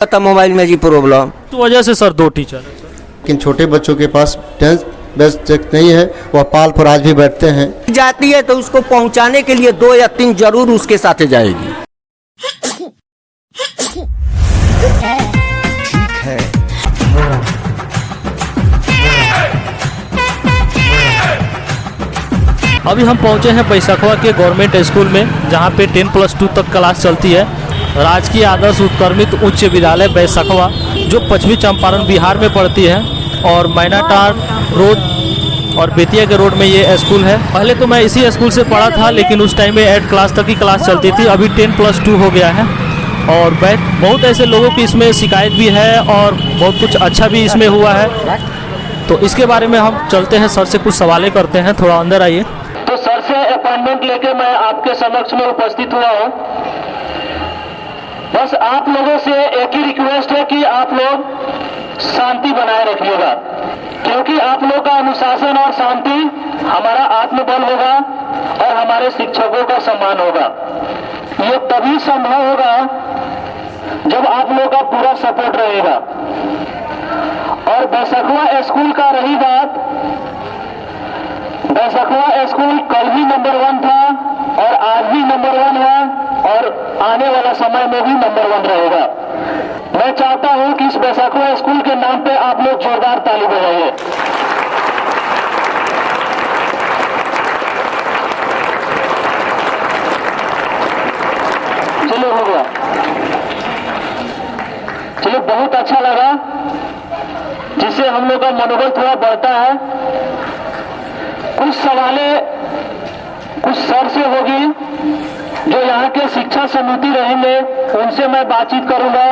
था मोबाइल में जी प्रॉब्लम तो वजह से सर 2 टीचर है सर। लेकिन छोटे बच्चों के पास टेंथ बेस्ट चेक नहीं है, वह पाल पर आज भी बैठते हैं। जाती है तो उसको पहुंचाने के लिए 2 या 3 जरूर उसके साथ जाएगी। ठीक है। अभी हम पहुंचे हैं बैसखवा के गवर्नमेंट स्कूल में, जहां पे 10+2 तक क्लास चलती है। राजकीय आदर्श उत्क्रमित उच्च विद्यालय बैसखवा, जो पश्चिमी चंपारण बिहार में पड़ती है, और मैनाटार रोड और बेतिया के रोड में ये स्कूल है। पहले तो मैं इसी स्कूल से पढ़ा था, लेकिन उस टाइम में 8 क्लास तक की क्लास चलती थी। अभी 10+2 हो गया है और बहुत ऐसे लोगों की इसमें शिकायत भी है और बहुत कुछ अच्छा भी इसमें हुआ है। तो इसके बारे में हम चलते हैं, सर से कुछ सवालें करते हैं। थोड़ा अंदर आइए। तो सर से अपॉइंटमेंट लेके मैं आपके समक्ष में उपस्थित हुआ हूँ। बस आप लोगों से एक ही रिक्वेस्ट है कि आप लोग शांति बनाए रखिएगा, क्योंकि आप लोग का अनुशासन और शांति हमारा आत्मबल होगा और हमारे शिक्षकों का सम्मान होगा। ये तभी संभव होगा जब आप लोग का पूरा सपोर्ट रहेगा। और बैसखवा स्कूल का रही बात, बैसखवा स्कूल कल भी नंबर 1 था और आज भी नंबर 1 है और आने वाला समय में भी नंबर 1 रहेगा। मैं चाहता हूं कि इस बैसखवा स्कूल के नाम पे आप लोग जोरदार ताली बजाइए। चलो हो गया, चलो बहुत अच्छा लगा, जिससे हम लोग का मनोबल थोड़ा बढ़ता है। कुछ सवालें कुछ सर से होगी, जो यहाँ के शिक्षा समिति रहेंगे उनसे मैं बातचीत करूंगा।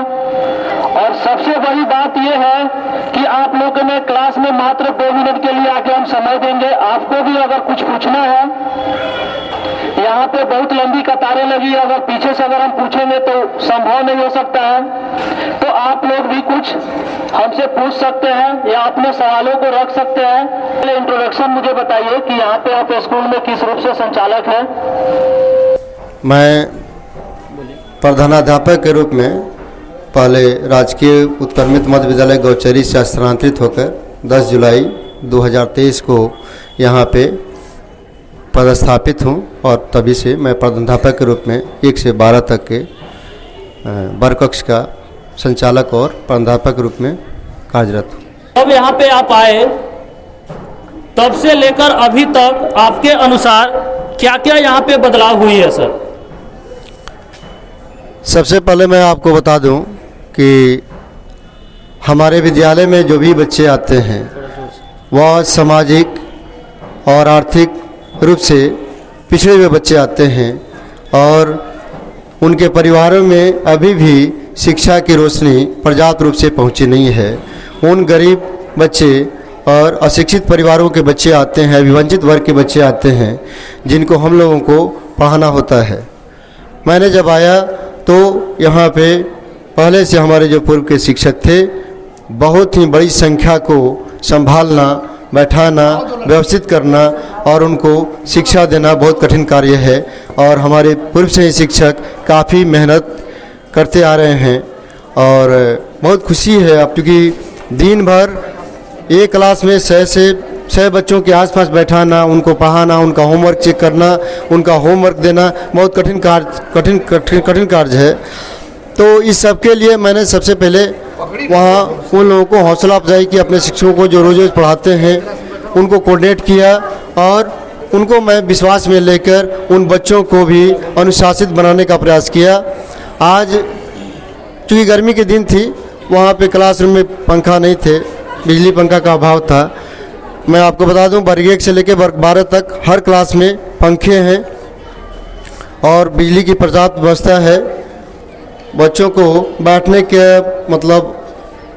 और सबसे बड़ी बात यह है कि आप लोगों ने क्लास में मात्र 2 मिनट के लिए आके हम समय देंगे। आपको भी अगर कुछ पूछना है, यहाँ पे बहुत लंबी कतारें लगी, अगर पीछे से अगर हम पूछेंगे तो संभव नहीं हो सकता है। तो आप लोग भी कुछ हमसे पूछ सकते हैं या अपने सवालों को रख सकते हैं। पहले इंट्रोडक्शन मुझे बताइए कि यहाँ पे आप स्कूल में किस रूप से संचालक हैं। मैं प्रधानाध्यापक के रूप में पहले राजकीय उत्क्रमित मध्य विद्यालय गौचरी से स्थानांतरित होकर 10 जुलाई 2023 को यहाँ पे पदस्थापित हूँ और तभी से मैं प्रधानाध्यापक के रूप में 1 से 12 तक के वर्ग कक्ष का संचालक और प्रधानाध्यापक के रूप में कार्यरत हूँ। अब यहाँ पे आप आए, तब से लेकर अभी तक आपके अनुसार क्या क्या यहाँ पे बदलाव हुई है सर? सबसे पहले मैं आपको बता दूं कि हमारे विद्यालय में जो भी बच्चे आते हैं वह सामाजिक और आर्थिक रूप से पिछड़े हुए बच्चे आते हैं और उनके परिवारों में अभी भी शिक्षा की रोशनी पर्याप्त रूप से पहुंची नहीं है। उन गरीब बच्चे और अशिक्षित परिवारों के बच्चे आते हैं, विवंचित वर्ग के बच्चे आते हैं, जिनको हम लोगों को पढ़ाना होता है। मैंने जब आया तो यहाँ पे पहले से हमारे जो पूर्व के शिक्षक थे, बहुत ही बड़ी संख्या को संभालना, बैठाना, व्यवस्थित करना और उनको शिक्षा देना बहुत कठिन कार्य है। और हमारे पूर्व से ही शिक्षक काफ़ी मेहनत करते आ रहे हैं और बहुत खुशी है अब, क्योंकि दिन भर एक क्लास में 6 बच्चों के आसपास बैठाना, उनको पढ़ाना, उनका होमवर्क चेक करना, उनका होमवर्क देना बहुत कठिन कार्य है। तो इस सब के लिए मैंने सबसे पहले वहाँ उन लोगों को हौसला अफजाई की, अपने शिक्षकों को जो रोज़ पढ़ाते हैं उनको कोऑर्डिनेट किया और उनको मैं विश्वास में लेकर उन बच्चों को भी अनुशासित बनाने का प्रयास किया। आज चूँकि गर्मी के दिन थी, वहाँ पे क्लासरूम में पंखा नहीं थे, बिजली पंखा का अभाव था। मैं आपको बता दूं, वर्ग 1 से लेकर वर्ग 12 तक हर क्लास में पंखे हैं और बिजली की पर्याप्त व्यवस्था है। बच्चों को बैठने के मतलब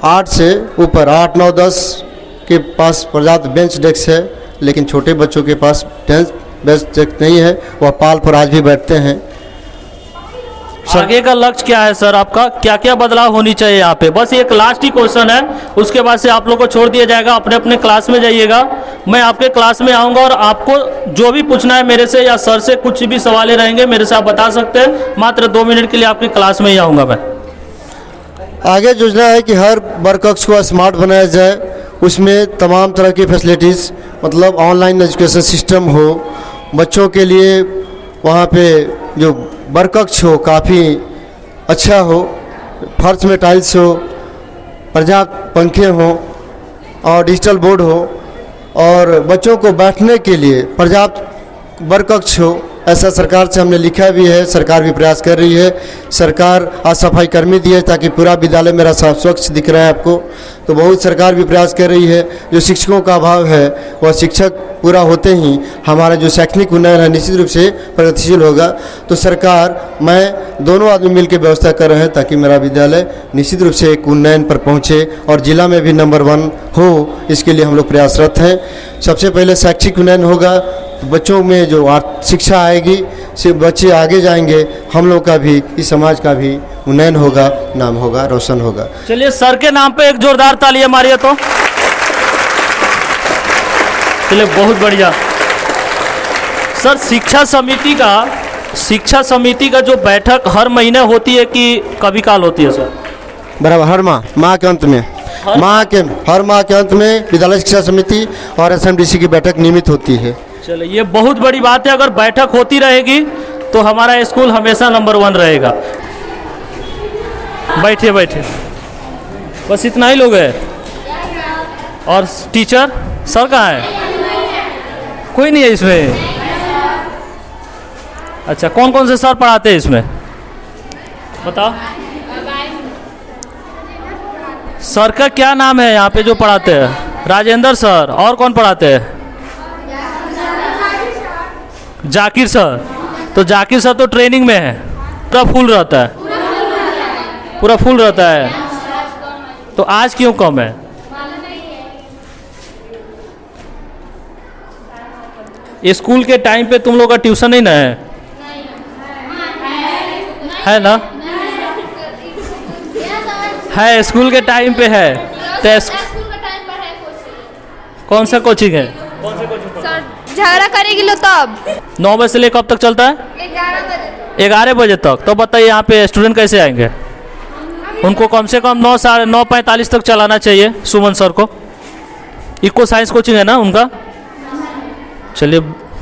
8 से ऊपर 8, 9, 10 के पास पर्याप्त बेंच डेस्क है, लेकिन छोटे बच्चों के पास बेंच डेस्क नहीं है, वह पाल पर आज भी बैठते हैं। आगे का लक्ष्य क्या है सर आपका? क्या क्या बदलाव होनी चाहिए यहाँ पे? बस एक लास्ट ही क्वेश्चन है, उसके बाद से आप लोग को छोड़ दिया जाएगा, अपने अपने क्लास में जाइएगा। मैं आपके क्लास में आऊँगा और आपको जो भी पूछना है मेरे से या सर से, कुछ भी सवालें रहेंगे मेरे से आप बता सकते हैं। मात्र 2 मिनट के लिए आपकी क्लास में ही आऊँगा मैं। आगे योजना है कि हर वर्ग कक्ष को स्मार्ट बनाया जाए, उसमें तमाम तरह की फैसिलिटीज़ मतलब ऑनलाइन एजुकेशन सिस्टम हो, बच्चों के लिए वहाँ पे जो वर्ग कक्ष हो काफ़ी अच्छा हो, फर्श में टाइल्स हो, पर्याप्त पंखे हों और डिजिटल बोर्ड हो और बच्चों को बैठने के लिए पर्याप्त वर्ग कक्ष हो। ऐसा सरकार से हमने लिखा भी है, सरकार भी प्रयास कर रही है। सरकार आज सफाई कर्मी दी है ताकि पूरा विद्यालय मेरा साफ स्वच्छ दिख रहा है आपको, तो बहुत सरकार भी प्रयास कर रही है। जो शिक्षकों का अभाव है वह शिक्षक पूरा होते ही हमारा जो शैक्षणिक उन्नयन है निश्चित रूप से प्रगतिशील होगा। तो सरकार मैं दोनों आदमी मिलकर व्यवस्था कर रहे हैं ताकि मेरा विद्यालय निश्चित रूप से एक उन्नयन पर पहुँचे और जिला में भी नंबर 1 हो, इसके लिए हम लोग प्रयासरत हैं। सबसे पहले शैक्षिक उन्नयन होगा, बच्चों में जो शिक्षा आएगी से बच्चे आगे जाएंगे, हम लोग का भी इस समाज का भी उन्नयन होगा, नाम होगा, रोशन होगा। चलिए सर के नाम पे एक जोरदार तालियां मारिए तो। चलिए बहुत बढ़िया सर। शिक्षा समिति का जो बैठक हर महीने होती है कि कभी काल होती है सर? बराबर, हर माह के अंत में हर माह के अंत में विद्यालय शिक्षा समिति और SMDC की बैठक नियमित होती है। चलिए ये बहुत बड़ी बात है, अगर बैठक होती रहेगी तो हमारा स्कूल हमेशा नंबर 1 रहेगा। बैठिए बैठिए, बस इतना ही लोग हैं। और टीचर सर कहाँ है? कोई नहीं है इसमें। अच्छा, कौन कौन से सर पढ़ाते हैं इसमें बताओ? सर का क्या नाम है यहाँ पे जो पढ़ाते हैं? राजेंद्र सर। और कौन पढ़ाते हैं? जाकिर सर। तो जाकिर सर तो ट्रेनिंग में है, पूरा फुल रहता है। तो आज क्यों कम है? स्कूल के टाइम पे तुम लोग का ट्यूशन नहीं ना है ना? है, स्कूल के टाइम पे है। तो कौन सा कोचिंग है? झगड़ा करेगी लो तब 9 बजे से लेकर कब तक चलता है? 11 बजे तक। तो बताइए यहाँ पे स्टूडेंट कैसे आएंगे? उनको कम से कम 9 साढ़े 9:45 तक चलाना चाहिए। सुमन सर को इको साइंस कोचिंग है ना उनका? चलिए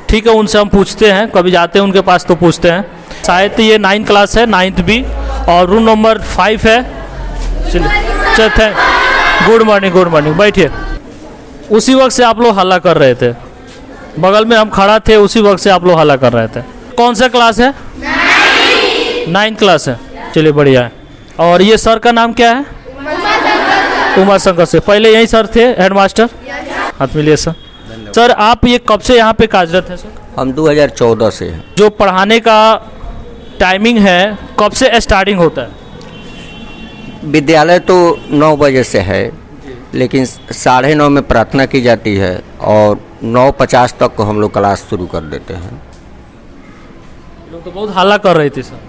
ठीक है, उनसे हम पूछते हैं, कभी जाते हैं उनके पास तो पूछते हैं। शायद ये 9th क्लास है, 9th B और रूम नंबर 5 है। चलिए गुड मॉर्निंग, बैठिए। उसी वक्त से आप लोग हल्ला कर रहे थे, बगल में हम खड़ा थे, उसी वक्त से आप लोग हल्ला कर रहे थे। कौन सा क्लास है? 9th क्लास है। चलिए बढ़िया है। और ये सर का नाम क्या है? उमा शंकर से। पहले यही सर थे हेडमास्टर? हाथ मिलिए सर। सर आप ये कब से यहाँ पे कार्यरत है सर? हम 2014 से हैं। जो पढ़ाने का टाइमिंग है कब से स्टार्टिंग होता है? विद्यालय तो 9 बजे से है, लेकिन 9:30 में प्रार्थना की जाती है और 9:50 तक को हम लोग क्लास शुरू कर देते हैं। लोग तो बहुत हल्ला कर रहे थे सर।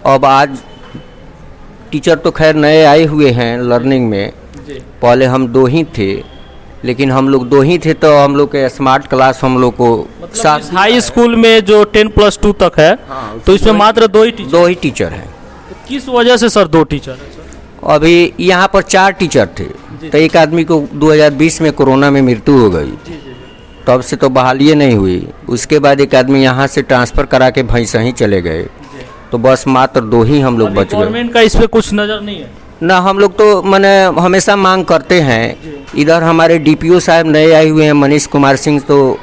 अब आज टीचर तो खैर नए आए हुए हैं लर्निंग में। पहले हम 2 ही थे, लेकिन हम लोग 2 ही थे तो हम लोग के स्मार्ट क्लास हम लोग को मतलब हाई स्कूल में जो 10+2 तक है, तो इसमें मात्र 2 ही टीचर हैं। तो किस वजह से सर 2 टीचर है सर? अभी यहाँ पर 4 टीचर थे, तो एक आदमी को 2020 में कोरोना में मृत्यु हो गई, तब से तो बहाली नहीं हुई। उसके बाद एक आदमी यहाँ से ट्रांसफ़र करा के भैंसा ही चले गए, तो बस मात्र 2 ही हम लोग बच गए। गवर्नमेंट का इस पे कुछ नज़र नहीं है ना? हम लोग तो मैंने हमेशा मांग करते हैं। इधर हमारे DPO साहब नए आए हुए हैं मनीष कुमार सिंह, तो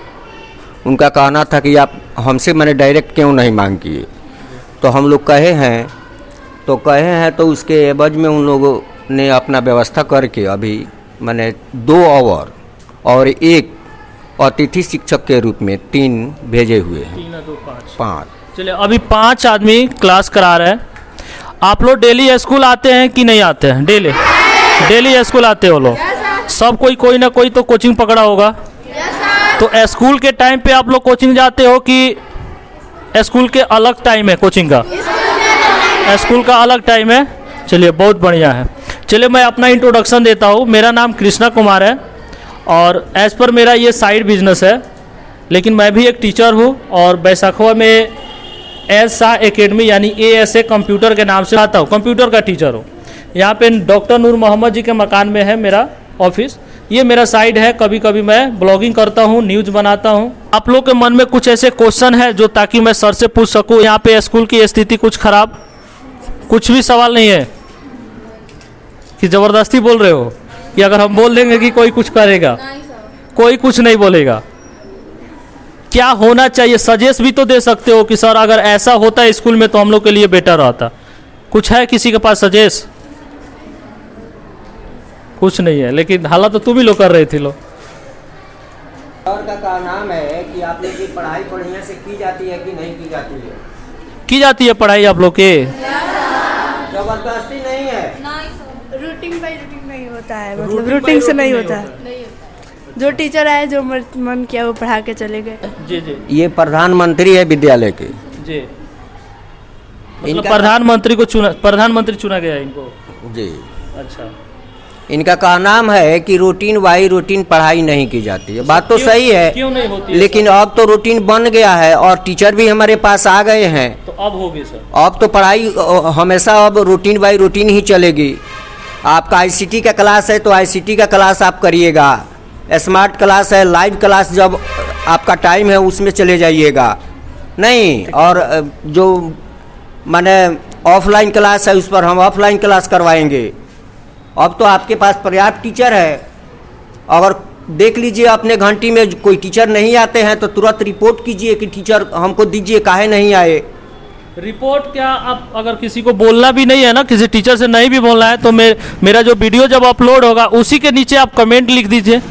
उनका कहना था कि आप हमसे मैंने डायरेक्ट क्यों नहीं मांग किए, तो हम लोग कहे हैं तो उसके एवज में उन लोगों ने अपना व्यवस्था करके अभी मैंने 2 आवर और 1 अतिथि शिक्षक के रूप में 3 भेजे हुए हैं। 3 2 5। चलिए अभी 5 आदमी क्लास करा रहे हैं। आप लोग डेली स्कूल आते हैं कि नहीं आते हैं? डेली स्कूल आते हो लोग सब? कोई ना कोई तो कोचिंग पकड़ा होगा। तो स्कूल के टाइम पे आप लोग कोचिंग जाते हो कि स्कूल के अलग टाइम है? कोचिंग का स्कूल का अलग टाइम है। चलिए बहुत बढ़िया है। चलिए मैं अपना इंट्रोडक्शन देता हूँ। मेरा नाम कृष्णा कुमार है और एज़ पर मेरा ये साइड बिजनेस है, लेकिन मैं भी एक टीचर हूँ और बैसाखवा में एस शाह एकेडमी यानी ASA कंप्यूटर के नाम से आता हूँ, कंप्यूटर का टीचर हूँ। यहाँ पे डॉक्टर नूर मोहम्मद जी के मकान में है मेरा ऑफिस। ये मेरा साइड है, कभी कभी मैं ब्लॉगिंग करता हूँ, न्यूज़ बनाता हूँ। आप लोग के मन में कुछ ऐसे क्वेश्चन है जो ताकि मैं सर से पूछ सकूँ। यहाँ पे स्कूल की स्थिति कुछ खराब, कुछ भी सवाल नहीं है कि ज़बरदस्ती बोल रहे हो कि अगर हम बोल देंगे कि कोई कुछ करेगा, कोई कुछ नहीं बोलेगा। क्या होना चाहिए, सजेस्ट भी तो दे सकते हो कि सर अगर ऐसा होता है स्कूल में तो हम लोग के लिए बेटर रहता। कुछ है किसी के पास सजेस्ट? कुछ नहीं है, लेकिन हालात तो तुम ही लोग कर रहे थे लोग। और का नाम है कि आप लोग की पढ़ाई बढ़िया से की जाती है कि नहीं की जाती है? की जाती है पढ़ाई आप लोग के? जबरदस्ती नहीं है, रूटीन बाई रूटीन नहीं होता है, मतलब रूटीन से नहीं होता है। जो टीचर आए जो मन किया वो पढ़ा के चले गए। जी जी। ये प्रधानमंत्री है विद्यालय के जी, मतलब प्रधानमंत्री चुना गया है इनको। जी। अच्छा, इनका का नाम है कि रूटीन बाई रूटीन पढ़ाई नहीं की जाती है। बात तो सही है, क्यों नहीं होती है? लेकिन अब तो रूटीन बन गया है और टीचर भी हमारे पास आ गए हैं, तो अब होगी सर। अब तो पढ़ाई हमेशा अब रूटीन बाई रूटीन ही चलेगी। आपका आईसीटी का क्लास है तो आईसीटी का क्लास आप करिएगा, स्मार्ट क्लास है, लाइव क्लास जब आपका टाइम है उसमें चले जाइएगा नहीं। और जो माने ऑफलाइन क्लास है उस पर हम ऑफलाइन क्लास करवाएंगे। अब तो आपके पास पर्याप्त टीचर है। अगर देख लीजिए अपने घंटी में कोई टीचर नहीं आते हैं तो तुरंत रिपोर्ट कीजिए कि टीचर हमको दीजिए, काहे नहीं आए। रिपोर्ट क्या, आप अगर किसी को बोलना भी नहीं है ना, किसी टीचर से नहीं भी बोलना है तो मेरा जो वीडियो जब अपलोड होगा उसी के नीचे आप कमेंट लिख दीजिए।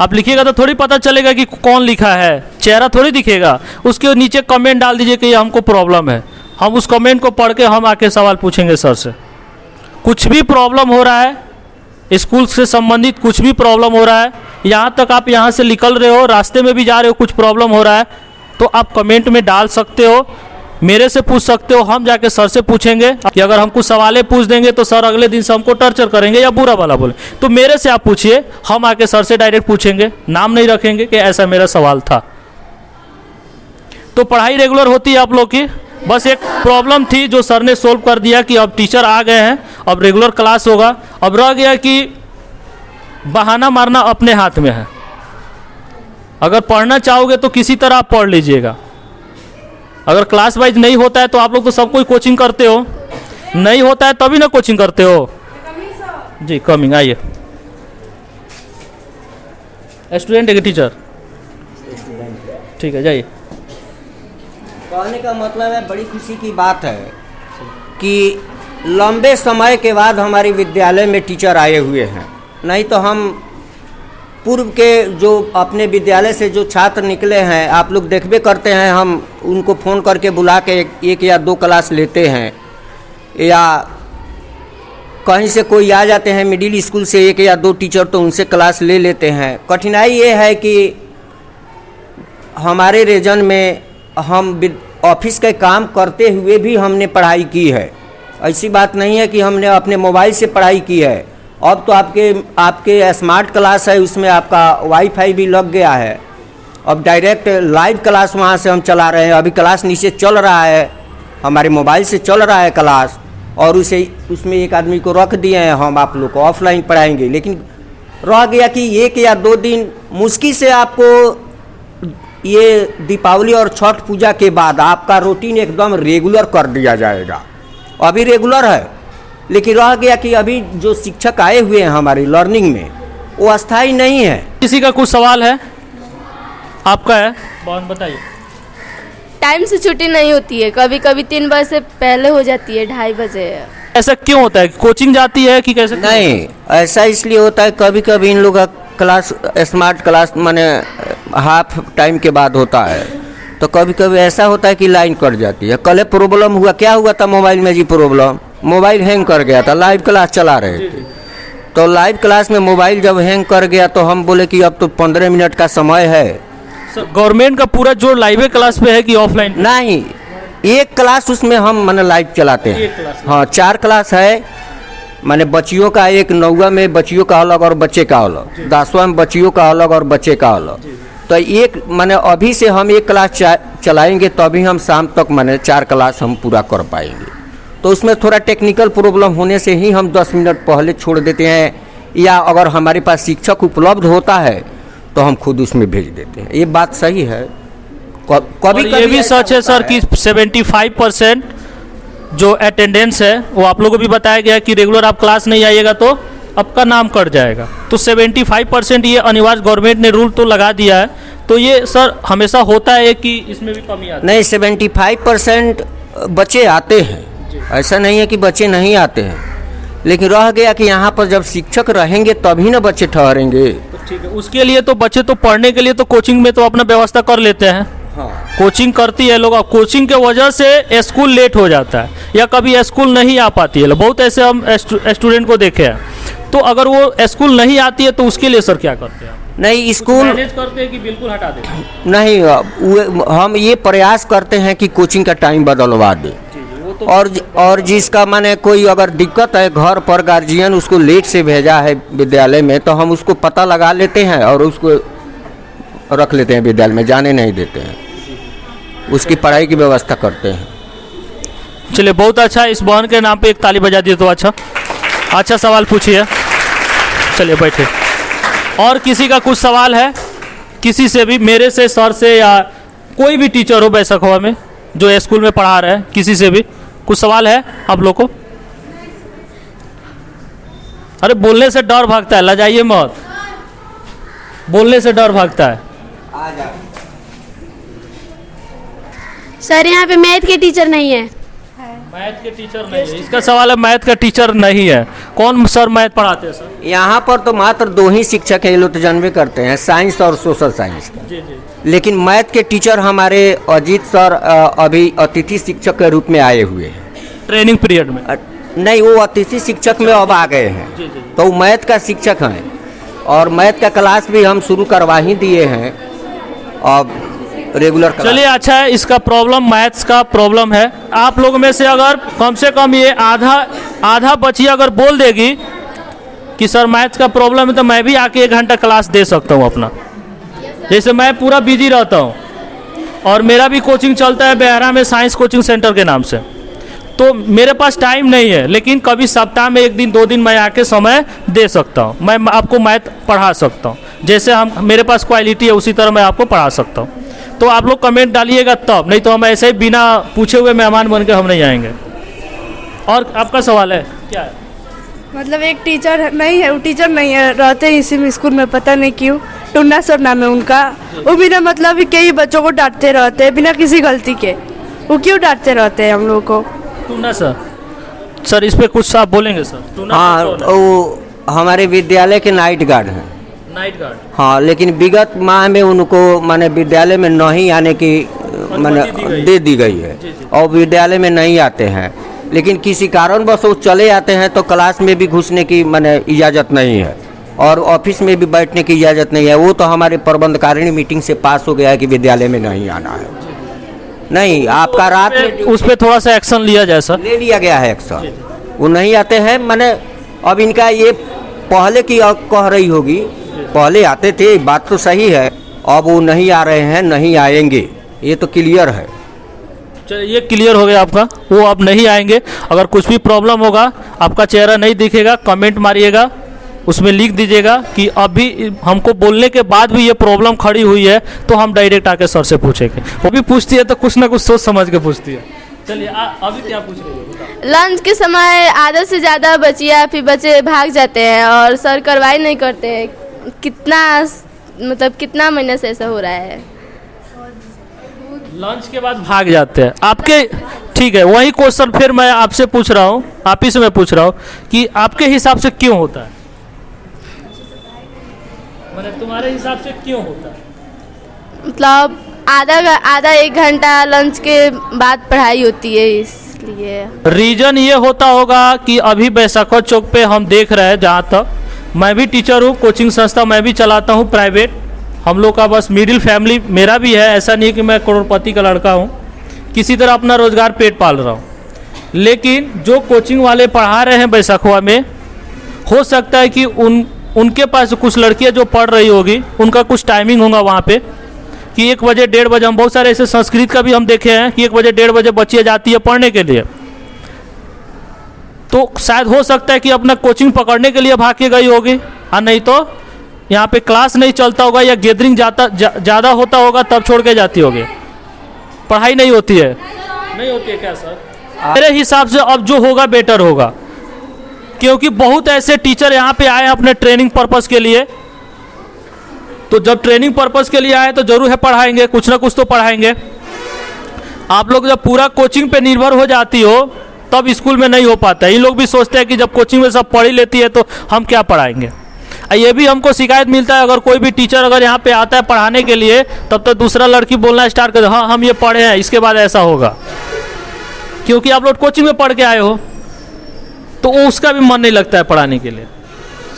आप लिखिएगा तो थोड़ी पता चलेगा कि कौन लिखा है, चेहरा थोड़ी दिखेगा। उसके नीचे कमेंट डाल दीजिए कि ये हमको प्रॉब्लम है। हम उस कमेंट को पढ़ के हम आके सवाल पूछेंगे सर से। कुछ भी प्रॉब्लम हो रहा है, स्कूल से संबंधित कुछ भी प्रॉब्लम हो रहा है, यहाँ तक आप यहाँ से निकल रहे हो, रास्ते में भी जा रहे हो, कुछ प्रॉब्लम हो रहा है तो आप कमेंट में डाल सकते हो, मेरे से पूछ सकते हो। हम जाके सर से पूछेंगे कि अगर हम कुछ सवालें पूछ देंगे तो सर अगले दिन से हमको टॉर्चर करेंगे या बुरा वाला बोले, तो मेरे से आप पूछिए, हम आके सर से डायरेक्ट पूछेंगे, नाम नहीं रखेंगे कि ऐसा मेरा सवाल था। तो पढ़ाई रेगुलर होती है आप लोग की। बस एक प्रॉब्लम थी जो सर ने सोल्व कर दिया कि अब टीचर आ गए हैं, अब रेगुलर क्लास होगा। अब रह गया कि बहाना मारना अपने हाथ में है। अगर पढ़ना चाहोगे तो किसी तरह आप पढ़ लीजिएगा। अगर क्लास वाइज नहीं होता है तो आप लोग तो सब कोई कोचिंग करते हो, नहीं होता है तभी ना कोचिंग करते हो। जी कमिंग, आइए। स्टूडेंट है कि टीचर? ठीक है, जाइए। कहने का मतलब है बड़ी खुशी की बात है कि लंबे समय के बाद हमारे विद्यालय में टीचर आए हुए हैं। नहीं तो हम पूर्व के जो अपने विद्यालय से जो छात्र निकले हैं, आप लोग देखबे करते हैं, हम उनको फ़ोन करके बुला के एक या दो क्लास लेते हैं, या कहीं से कोई आ जाते हैं मिडिल स्कूल से एक या दो टीचर तो उनसे क्लास ले लेते हैं। कठिनाई ये है कि हमारे रीजन में हम ऑफिस के काम करते हुए भी हमने पढ़ाई की है। ऐसी बात नहीं है कि हमने अपने मोबाइल से पढ़ाई की है। अब तो आपके स्मार्ट क्लास है, उसमें आपका वाईफाई भी लग गया है। अब डायरेक्ट लाइव क्लास वहाँ से हम चला रहे हैं। अभी क्लास नीचे चल रहा है, हमारे मोबाइल से चल रहा है क्लास, और उसमें एक आदमी को रख दिए हैं, हम आप लोग को ऑफलाइन पढ़ाएंगे। लेकिन रह गया कि एक या दो दिन मुश्किल से आपको ये दीपावली और छठ पूजा के बाद आपका रूटीन एकदम रेगुलर कर दिया जाएगा। अभी रेगुलर है, लेकिन रह गया कि अभी जो शिक्षक आए हुए हैं हमारी लर्निंग में वो अस्थाई नहीं है। किसी का कुछ सवाल है? आपका है, बताइए। टाइम से छुट्टी नहीं होती है, कभी कभी 3 बजे से पहले हो जाती है, 2:30 बजे। ऐसा क्यों होता है? कोचिंग जाती है कि कैसे? नहीं, ऐसा इसलिए होता है कभी कभी इन लोग का क्लास स्मार्ट क्लास माने हाफ टाइम के बाद होता है, तो कभी कभी ऐसा होता है कि लाइन कट जाती है। कल प्रॉब्लम हुआ, क्या हुआ था मोबाइल में जी? प्रॉब्लम, मोबाइल हैंग कर गया था। लाइव क्लास चला रहे थे, तो लाइव क्लास में मोबाइल जब हैंग कर गया तो हम बोले कि अब तो 15 मिनट का समय है। गवर्नमेंट का पूरा जोर लाइव क्लास पे है कि ऑफलाइन? नहीं, एक क्लास उसमें हम माने लाइव चलाते हैं। हाँ, 4 क्लास है, माने बच्चियों का एक 9वां में बच्चियों का अलग और बच्चे का अलग, 10वां में बच्चियों का अलग और बच्चे का अलग। तो एक माने अभी से हम एक क्लास चलाएंगे तभी हम शाम तक माने 4 क्लास हम पूरा कर पाएंगे। तो उसमें थोड़ा टेक्निकल प्रॉब्लम होने से ही हम 10 मिनट पहले छोड़ देते हैं, या अगर हमारे पास शिक्षक उपलब्ध होता है तो हम खुद उसमें भेज देते हैं। ये बात सही है। कभी ये भी सच है सर कि 75% जो अटेंडेंस है वो आप लोगों को भी बताया गया कि रेगुलर आप क्लास नहीं आइएगा तो आपका नाम कट जाएगा। तो 75% ये अनिवार्य गवर्नमेंट ने रूल तो लगा दिया है। तो ये सर हमेशा होता है कि इसमें भी कमी आती है? नहीं, 75% बच्चे आते हैं, ऐसा नहीं है कि बच्चे नहीं आते हैं, लेकिन रह गया कि यहाँ पर जब शिक्षक रहेंगे तभी ना बच्चे ठहरेंगे। ठीक है, उसके लिए तो बच्चे तो पढ़ने के लिए तो कोचिंग में तो अपना व्यवस्था कर लेते हैं। हाँ, कोचिंग करती है लोग, कोचिंग के वजह से स्कूल लेट हो जाता है या कभी स्कूल नहीं आ पाती है। बहुत ऐसे हम स्टूडेंट को देखे हैं। तो अगर वो स्कूल नहीं आती है तो उसके लिए सर क्या करते हैं? नहीं, स्कूल मैनेज करते हैं कि बिल्कुल हटा देते हैं? नहीं, हम ये प्रयास करते हैं कि कोचिंग का टाइम बदलवा दें। और जिसका माने कोई अगर दिक्कत है घर पर, गार्जियन उसको लेट से भेजा है विद्यालय में, तो हम उसको पता लगा लेते हैं और उसको रख लेते हैं विद्यालय में, जाने नहीं देते हैं, उसकी पढ़ाई की व्यवस्था करते हैं। चलिए, बहुत अच्छा। इस बहन के नाम पे एक ताली बजा दिए तो अच्छा सवाल पूछिए। चलिए बैठे। और किसी का कुछ सवाल है किसी से भी, मेरे से, सर से, या कोई भी टीचर हो बैसखवा में जो स्कूल में पढ़ा रहे हैं, किसी से भी कुछ सवाल है आप लोग को? अरे बोलने से डर भागता है, लजाइए मत, बोलने से डर भागता है। सर यहाँ पे मैथ के टीचर नहीं है। मैथ के टीचर नहीं है, इसका सवाल है। मैथ का टीचर नहीं है, कौन सर मैथ पढ़ाते हैं सर? यहाँ पर तो मात्र 2 ही शिक्षक हैं, ये लोग तो जानवे करते हैं, साइंस और सोशल साइंस का। जी जी। लेकिन मैथ के टीचर हमारे अजीत सर अभी अतिथि शिक्षक के रूप में आए हुए हैं। ट्रेनिंग पीरियड में? नहीं, वो अतिथि शिक्षक में अब आ गए हैं। जी, जी। तो वो मैथ का शिक्षक हैं और मैथ का क्लास भी हम शुरू करवा ही दिए हैं अब रेगुलर क्लास। चलिए, अच्छा है। इसका प्रॉब्लम मैथ्स का प्रॉब्लम है। आप लोग में से अगर कम से कम ये आधा बच्ची अगर बोल देगी कि सर मैथ्स का प्रॉब्लम है, तो मैं भी आके 1 घंटा क्लास दे सकता हूँ अपना। जैसे मैं पूरा बिजी रहता हूँ और मेरा भी कोचिंग चलता है बेहरा में, साइंस कोचिंग सेंटर के नाम से। तो मेरे पास टाइम नहीं है, लेकिन कभी सप्ताह में 1 दिन 2 दिन मैं आके समय दे सकता हूँ। मैं आपको मैथ पढ़ा सकता हूँ, जैसे मेरे पास क्वालिटी है उसी तरह मैं आपको पढ़ा सकता हूँ। तो आप लोग कमेंट डालिएगा तब, नहीं तो हम ऐसे ही बिना पूछे हुए मेहमान बन के हम नहीं आएंगे। और आपका सवाल है क्या है? मतलब एक टीचर नहीं है, वो टीचर नहीं है, रहते हैं इसी में स्कूल में, पता नहीं क्यों। टुन्ना सर नाम है उनका। वो बिना मतलब कई बच्चों को डांटते रहते हैं बिना किसी गलती के। वो क्यों डांटते रहते हैं हम लोग को? टुन्ना सर इस पे कुछ आप बोलेंगे सर? हाँ, वो हमारे विद्यालय के नाइट गार्ड हैं। Night guard? हाँ, लेकिन विगत माह में उनको माने विद्यालय में नहीं आने की माने दे दी गई है और विद्यालय में नहीं आते हैं। लेकिन किसी कारणवश वो चले आते हैं तो क्लास में भी घुसने की माने इजाज़त नहीं है और ऑफिस में भी बैठने की इजाज़त नहीं है। वो तो हमारे प्रबंधकारिणी मीटिंग से पास हो गया है कि विद्यालय में नहीं आना है। नहीं, आपका रात में उस पर थोड़ा सा एक्शन लिया जाए सर? ले लिया गया है एक्शन। वो नहीं आते हैं, माने अब इनका ये पहले की कह रही होगी, पहले आते थे, बात तो सही है। अब वो नहीं आ रहे हैं, नहीं आएंगे, ये तो क्लियर है। चलिए, ये क्लियर हो गया आपका। वो अब नहीं आएंगे। अगर कुछ भी प्रॉब्लम होगा, आपका चेहरा नहीं दिखेगा, कमेंट मारिएगा, उसमें लिख दीजिएगा कि अभी हमको बोलने के बाद भी ये प्रॉब्लम खड़ी हुई है, तो हम डायरेक्ट आके सर से पूछेंगे। वो भी पूछती है तो कुछ ना कुछ सोच समझ के पूछती है। चलिए, अभी क्या पूछ रही है? लंच के समय आधा से ज़्यादा बचिया फिर बच्चे भाग जाते हैं और सर कार्रवाई नहीं करते हैं। कितना महीने से ऐसा हो रहा है? लंच के बाद भाग जाते हैं आपके? ठीक है, वही क्वेश्चन फिर मैं आपसे पूछ रहा हूँ, आप ही से मैं पूछ रहा हूँ कि आपके हिसाब से क्यों होता है? मतलब तुम्हारे हिसाब से क्यों होता है? मतलब आधा 1 घंटा लंच के बाद पढ़ाई होती है, इसलिए। रीजन ये होता होगा कि अभी बैसाखा चौक पे हम देख रहे हैं, जहाँ तक मैं भी टीचर हूँ, कोचिंग संस्था मैं भी चलाता हूँ प्राइवेट। हम लोग का बस मिडिल फैमिली मेरा भी है, ऐसा नहीं कि मैं करोड़पति का लड़का हूँ, किसी तरह अपना रोजगार पेट पाल रहा हूँ। लेकिन जो कोचिंग वाले पढ़ा रहे हैं बैसाखवा में, हो सकता है कि उनके पास कुछ लड़कियाँ जो पढ़ रही होगी, उनका कुछ टाइमिंग होगा वहाँ पे कि 1 बजे 1:30 बजे, हम बहुत सारे ऐसे संस्कृत का भी हम देखे हैं कि 1 बजे 1:30 बजे बच्चियाँ जाती है पढ़ने के लिए। तो शायद हो सकता है कि अपना कोचिंग पकड़ने के लिए भाग के गई होगी, और नहीं तो यहाँ पे क्लास नहीं चलता होगा या गैदरिंग ज़्यादा होता होगा तब छोड़ के जाती होगी। पढ़ाई नहीं होती है, नहीं होती है क्या सर? मेरे हिसाब से अब जो होगा बेटर होगा, क्योंकि बहुत ऐसे टीचर यहाँ पे आए हैं अपने ट्रेनिंग पर्पस के लिए। तो जब ट्रेनिंग पर्पस के लिए आए तो जरूर है पढ़ाएंगे, कुछ ना कुछ तो पढ़ाएंगे। आप लोग जब पूरा कोचिंग पे निर्भर हो जाती हो तब स्कूल में नहीं हो पाता है। ये लोग भी सोचते हैं कि जब कोचिंग में सब पढ़ ही लेती है तो हम क्या पढ़ाएंगे। ये भी हमको शिकायत मिलता है, अगर कोई भी टीचर अगर यहाँ पे आता है पढ़ाने के लिए तब तो दूसरा लड़की बोलना स्टार्ट कर, हाँ हम ये पढ़े हैं, इसके बाद ऐसा होगा, क्योंकि आप लोग कोचिंग में पढ़ के आए हो, तो उसका भी मन नहीं लगता है पढ़ाने के लिए।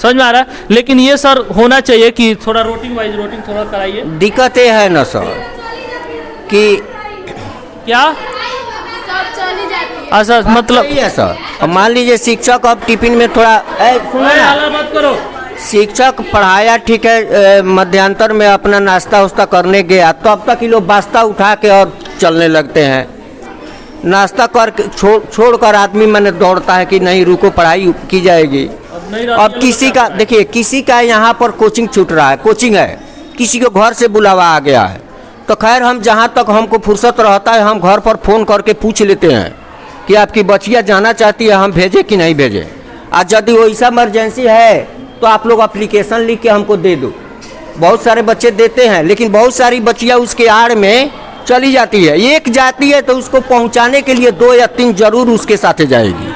समझ में आ रहा है? लेकिन ये सर होना चाहिए कि थोड़ा रूटीन वाइज रूटीन थोड़ा कराइए। दिक्कत ये है ना सर कि क्या अच्छा मतलब सही है सर, अब मान लीजिए शिक्षक अब टिफिन में थोड़ा सुनो ना, हल्ला मत करो। शिक्षक पढ़ाया ठीक है, मध्यांतर में अपना नाश्ता उस्ता करने गया तो अब तक ये लोग बास्ता उठा के और चलने लगते हैं। नाश्ता कर छोड़ कर आदमी मैंने दौड़ता है कि नहीं रुको पढ़ाई की जाएगी। अब किसी का देखिए, किसी का यहाँ पर कोचिंग छूट रहा है, कोचिंग है, किसी को घर से बुलावा आ गया है, तो खैर हम जहाँ तक हमको फुर्सत रहता है हम घर पर फ़ोन करके पूछ लेते हैं कि आपकी बच्चियाँ जाना चाहती है, हम भेजें कि नहीं भेजें। आज यदि वो ऐसा इमरजेंसी है तो आप लोग एप्लीकेशन लिख के हमको दे दो। बहुत सारे बच्चे देते हैं, लेकिन बहुत सारी बच्चियाँ उसके आड़ में चली जाती है। एक जाती है तो उसको पहुंचाने के लिए 2 या 3 जरूर उसके साथ जाएगी।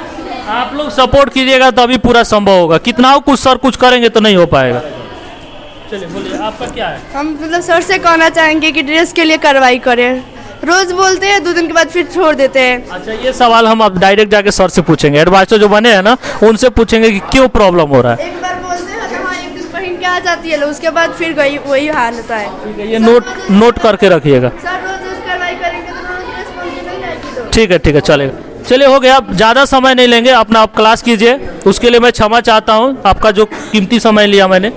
आप लोग सपोर्ट कीजिएगा तभी पूरा संभव होगा। कितना हो कुछ सर कुछ करेंगे तो नहीं हो पाएगा। चलिए बोलिए आपका क्या है? हम मतलब सर से कहना चाहेंगे कि ड्रेस के लिए कार्रवाई करें। रोज बोलते हैं, 2 दिन के बाद फिर छोड़ देते हैं। अच्छा, ये सवाल हम अब डायरेक्ट जाके सर से पूछेंगे, हेडमास्टर जो बने हैं ना उनसे पूछेंगे कि क्यों प्रॉब्लम हो रहा है। एक बार बोलते हैं तो हाँ, एक दिन पहन के आ जाती है, उसके बाद फिर वही हाल होता है। ये नोट करके रखिएगा। सर रोज कार्रवाई करेंगे तो रोज ड्रेस पहन के नहीं आएगी तो। ठीक है चलेगा। चलिए हो गया, अब ज़्यादा समय नहीं लेंगे, अपना आप क्लास कीजिए। उसके लिए मैं क्षमा चाहता हूँ, आपका जो कीमती समय लिया मैंने।